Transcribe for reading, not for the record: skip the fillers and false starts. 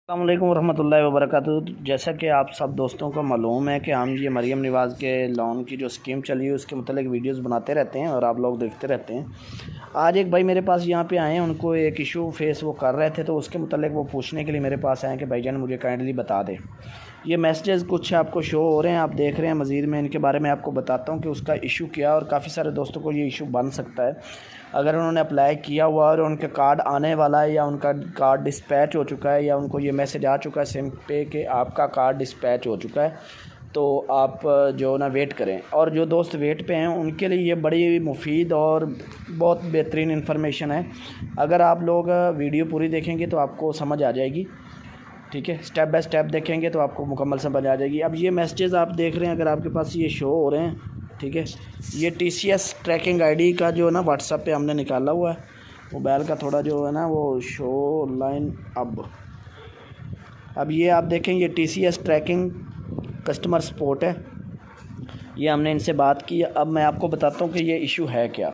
अस्सलाम वालेकुम रहमतुल्लाहि व बरकातुहू। जैसा कि आप सब दोस्तों को मालूम है कि हम ये मरीम नवाज़ के लोन की जो स्कीम चली है उसके मतलब वीडियोस बनाते रहते हैं और आप लोग देखते रहते हैं। आज एक भाई मेरे पास यहाँ पे आए हैं, उनको एक इशू फेस वो कर रहे थे, तो उसके मतलब वो पूछने के लिए मेरे पास आए कि भाईजान मुझे काइंडली बता दें। ये मैसेजेस कुछ आपको शो हो रहे हैं, आप देख रहे हैं। मज़ीद मैं इनके बारे में आपको बताता हूँ कि उसका इशू क्या, और काफ़ी सारे दोस्तों को ये इशू बन सकता है अगर उन्होंने अप्लाई किया हुआ और उनका कार्ड आने वाला है या उनका कार्ड डिस्पैच हो चुका है या उनको ये मैसेज आ चुका है सिम पे कि आपका कार्ड डिस्पैच हो चुका है। तो आप जो ना वेट करें, और जो दोस्त वेट पे हैं उनके लिए ये बड़ी मुफीद और बहुत बेहतरीन इन्फॉर्मेशन है। अगर आप लोग वीडियो पूरी देखेंगे तो आपको समझ आ जाएगी, ठीक है। स्टेप बाय स्टेप देखेंगे तो आपको मुकम्मल समझ आ जाएगी। अब ये मैसेजेस आप देख रहे हैं, अगर आपके पास ये शो हो रहे हैं, ठीक है। ये TCS ट्रैकिंग आईडी का जो है ना व्हाट्सएप पे हमने निकाला हुआ है। मोबाइल का थोड़ा जो है ना वो शो लाइन अब ये आप देखें, ये TCS ट्रैकिंग कस्टमर सपोर्ट है। ये हमने इनसे बात की। अब मैं आपको बताता हूँ कि ये इशू है क्या।